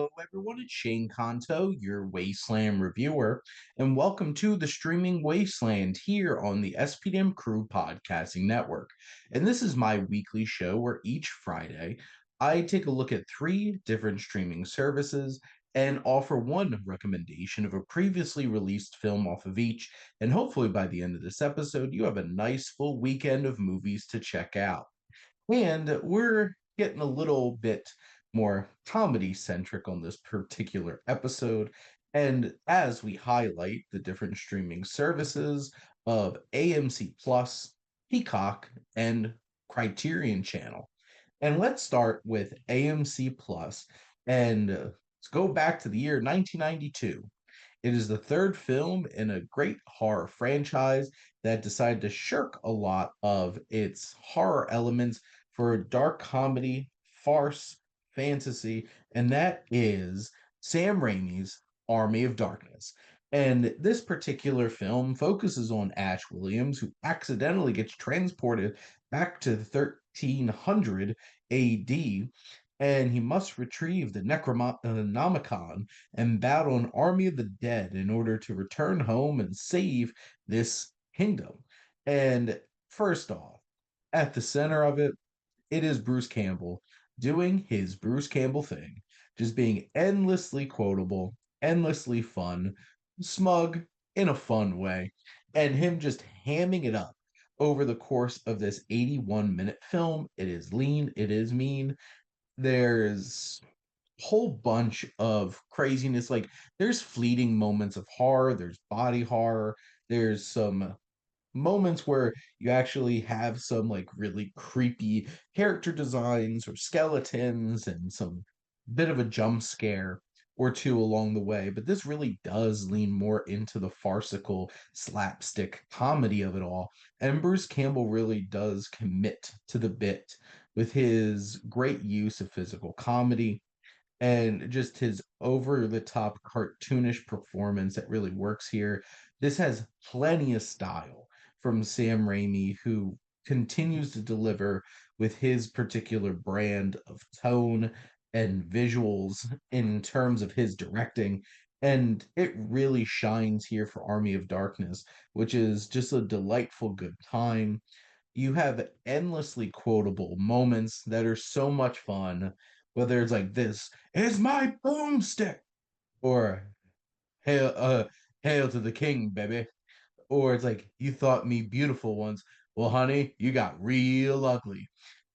Hello, everyone. It's Shane Kanto, your Wasteland reviewer, and welcome to the streaming Wasteland here on the SPDM Crew Podcasting Network. And this is my weekly show where each Friday I take a look at three different streaming services and offer one recommendation of a previously released film off of each. And hopefully, by the end of this episode, you have a nice full weekend of movies to check out. And we're getting a little bit more comedy centric on this particular episode. And as we highlight the different streaming services of AMC Plus, Peacock, and Criterion Channel. And let's start with AMC Plus and let's go back to the year 1992. It is the third film in a great horror franchise that decided to shirk a lot of its horror elements for a dark comedy, farce, fantasy, and that is Sam Raimi's Army of Darkness. And this particular film focuses on Ash Williams, who accidentally gets transported back to 1300 AD, and he must retrieve the Necronomicon and battle an army of the dead in order to return home and save this kingdom. And first off, at the center of it, it is Bruce Campbell doing his Bruce Campbell thing, just being endlessly quotable, endlessly fun, smug in a fun way, and him just hamming it up over the course of this 81-minute film. It is lean, it is mean. There's whole bunch of craziness. Like there's fleeting moments of horror, there's body horror, there's some moments where you actually have some like really creepy character designs or skeletons and some bit of a jump scare or two along the way. But this really does lean more into the farcical slapstick comedy of it all. And Bruce Campbell really does commit to the bit with his great use of physical comedy and just his over the top cartoonish performance that really works here. This has plenty of style from Sam Raimi, who continues to deliver with his particular brand of tone and visuals in terms of his directing. And it really shines here for Army of Darkness, which is just a delightful good time. You have endlessly quotable moments that are so much fun, whether it's like this is my boomstick or hail to the king, baby. Or it's like, you thought me beautiful once. Well, honey, you got real ugly.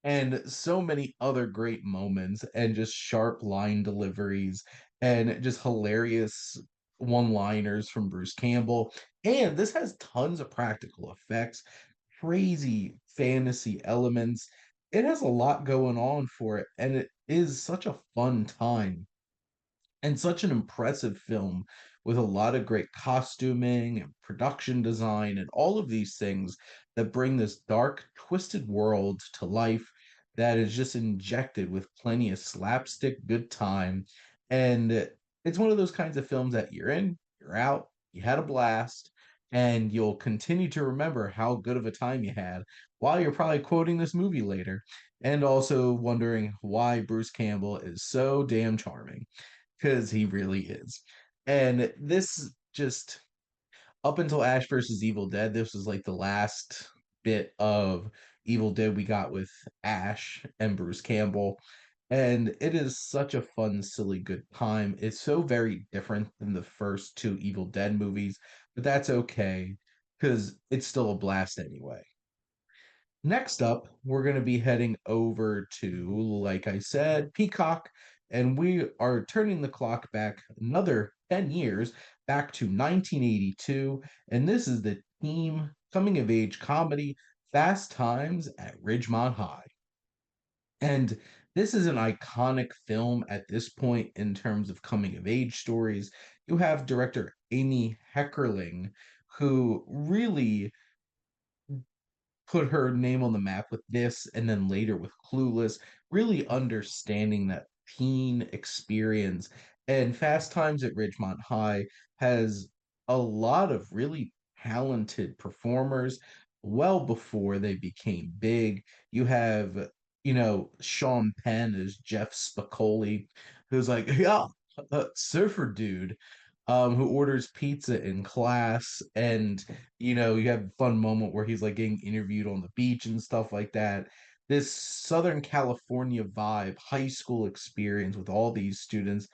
And so many other great moments and just sharp line deliveries and just hilarious one-liners from Bruce Campbell. And this has tons of practical effects, crazy fantasy elements. It has a lot going on for it, and it is such a fun time and such an impressive film with a lot of great costuming and production design and all of these things that bring this dark, twisted world to life that is just injected with plenty of slapstick good time. And it's one of those kinds of films that you're in, you're out, you had a blast, and you'll continue to remember how good of a time you had while you're probably quoting this movie later and also wondering why Bruce Campbell is so damn charming because he really is. And this just up until Ash versus Evil Dead, this was like the last bit of Evil Dead we got with Ash and Bruce Campbell. And it is such a fun, silly, good time. It's so very different than the first two Evil Dead movies, but that's okay because it's still a blast anyway. Next up, we're going to be heading over to, like I said, Peacock, and we are turning the clock back another 10 years, back to 1982, and this is the teen coming of age comedy Fast Times at Ridgemont High. And this is an iconic film at this point in terms of coming of age stories. You have director Amy Heckerling, who really put her name on the map with this and then later with Clueless, really understanding that teen experience. And Fast Times at Ridgemont High has a lot of really talented performers well before they became big. You have, Sean Penn as Jeff Spicoli, who's like, yeah. surfer dude who orders pizza in class, and you have a fun moment where he's like getting interviewed on the beach and stuff like that. This Southern California vibe, high school experience with all these students,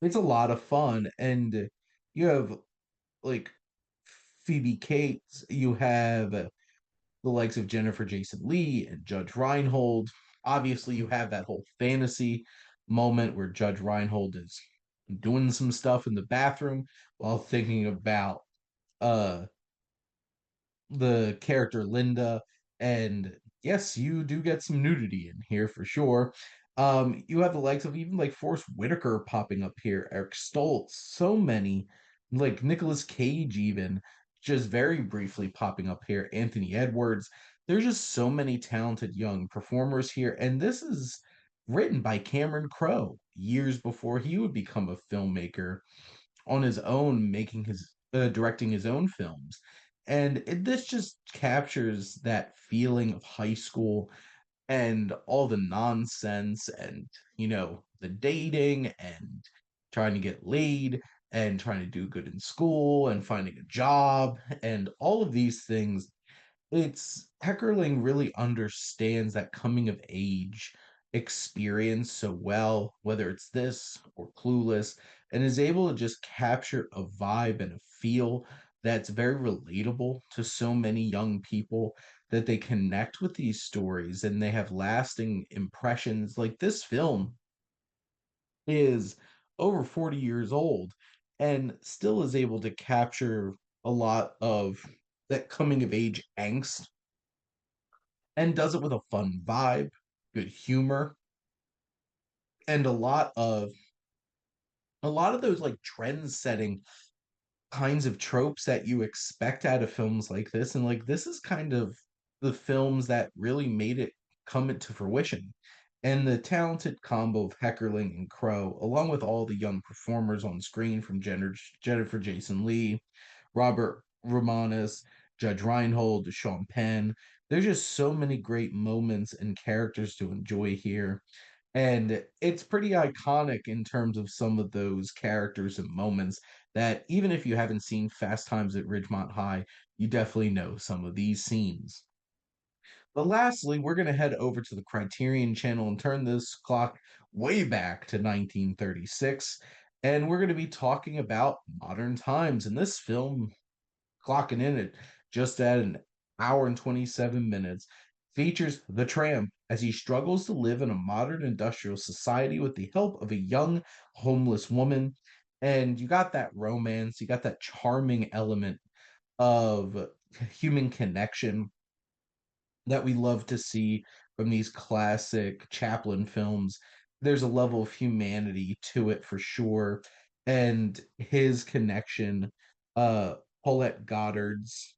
it's a lot of fun. And you have like Phoebe Cates, you have the likes of Jennifer Jason Leigh and Judge Reinhold. Obviously, you have that whole fantasy moment where Judge Reinhold is doing some stuff in the bathroom while thinking about uh the character Linda. And yes, you do get some nudity in here for sure. You have the likes of even like Forrest Whitaker popping up here, Eric Stoltz, so many, like Nicolas Cage, even just very briefly popping up here, Anthony Edwards. There's just so many talented young performers here, and this is written by Cameron Crowe years before he would become a filmmaker on his own, making his directing his own films. And this just captures that feeling of high school and all the nonsense and the dating and trying to get laid and trying to do good in school and finding a job and all of these things. It's Heckerling really understands that coming of age experience so well, whether it's this or Clueless, and is able to just capture a vibe and a feel that's very relatable to so many young people, that they connect with these stories and they have lasting impressions. Like this film is over 40 years old and still is able to capture a lot of that coming of age angst, and does it with a fun vibe, good humor, and a lot of those like trend setting kinds of tropes that you expect out of films like this. And like this is kind of the films that really made it come into fruition. And the talented combo of Heckerling and Crow, along with all the young performers on screen from Jennifer Jason Leigh, Robert Romanus, Judge Reinhold, Sean Penn. There's just so many great moments and characters to enjoy here. And it's pretty iconic in terms of some of those characters and moments that even if you haven't seen Fast Times at Ridgemont High, you definitely know some of these scenes. But lastly, we're going to head over to the Criterion channel and turn this clock way back to 1936. And we're going to be talking about modern times. And this film, clocking in at just at an hour and 27 minutes, features the tramp as he struggles to live in a modern industrial society with the help of a young homeless woman. And you got that romance, you got that charming element of human connection that we love to see from these classic Chaplin films. There's a level of humanity to it for sure. And his connection, uh, Paulette Goddard's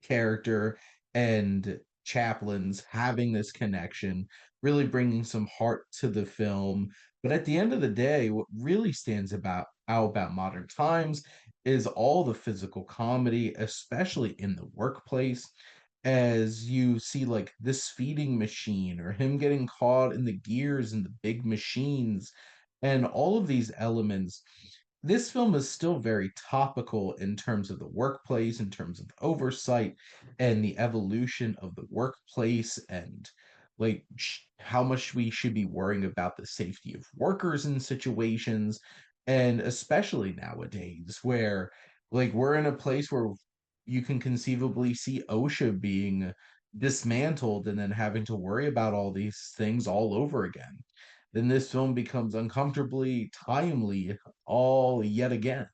character and Chaplin's having this connection, really bringing some heart to the film. But at the end of the day, what really stands out about modern times is all the physical comedy, especially in the workplace, as you see like this feeding machine or him getting caught in the gears and the big machines and all of these elements. This film is still very topical in terms of the workplace, in terms of oversight and the evolution of the workplace, and like how much we should be worrying about the safety of workers in situations. And especially nowadays, where like we're in a place where you can conceivably see OSHA being dismantled and then having to worry about all these things all over again. Then this film becomes uncomfortably timely all yet again.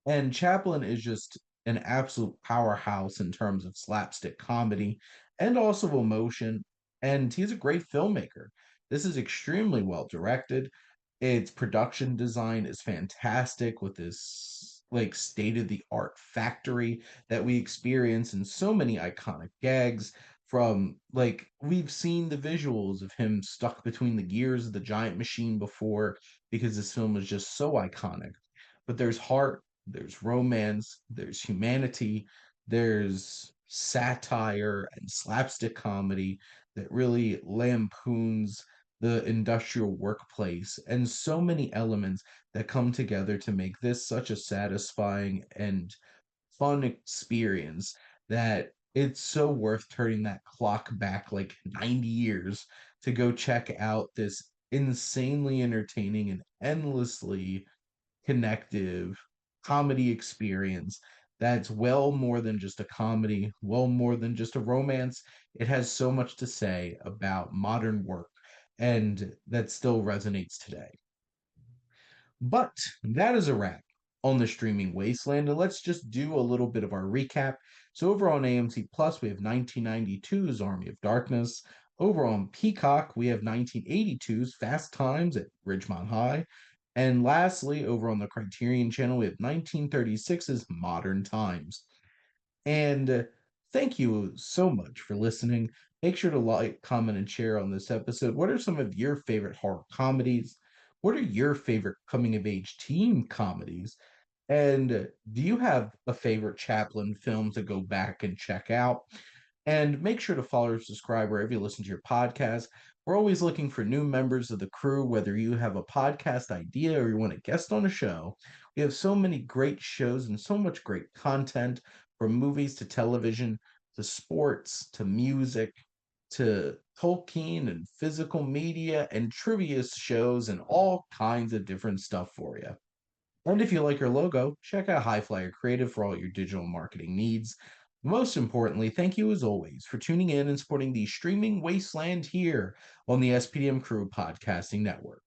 And Chaplin is just an absolute powerhouse in terms of slapstick comedy and also emotion. And he's a great filmmaker. This is extremely well directed. Its production design is fantastic with this like state of the art factory that we experience, and so many iconic gags from like we've seen the visuals of him stuck between the gears of the giant machine before, because this film is just so iconic. But there's heart, there's romance, there's humanity, there's satire and slapstick comedy that really lampoons the industrial workplace, and so many elements that come together to make this such a satisfying and fun experience that it's so worth turning that clock back like 90 years to go check out this insanely entertaining and endlessly connective comedy experience that's well more than just a comedy, well more than just a romance. It has so much to say about modern work and that still resonates today. But that is a wrap on the streaming wasteland. And let's just do a little bit of our recap. So over on AMC Plus, we have 1992's Army of Darkness. Over on Peacock, we have 1982's Fast Times at Ridgemont High. And lastly, over on the Criterion Channel, we have 1936's Modern Times. And thank you so much for listening. Make sure to like, comment, and share on this episode. What are some of your favorite horror comedies? What are your favorite coming of age teen comedies? And do you have a favorite Chaplin film to go back and check out? And make sure to follow or subscribe wherever you listen to your podcast. We're always looking for new members of the crew, whether you have a podcast idea or you want to guest on a show. We have so many great shows and so much great content from movies to television to sports to music to Tolkien and physical media and trivia shows and all kinds of different stuff for you. And if you like our logo, check out High Flyer Creative for all your digital marketing needs. Most importantly, thank you as always for tuning in and supporting the streaming wasteland here on the SPDM Crew Podcasting Network.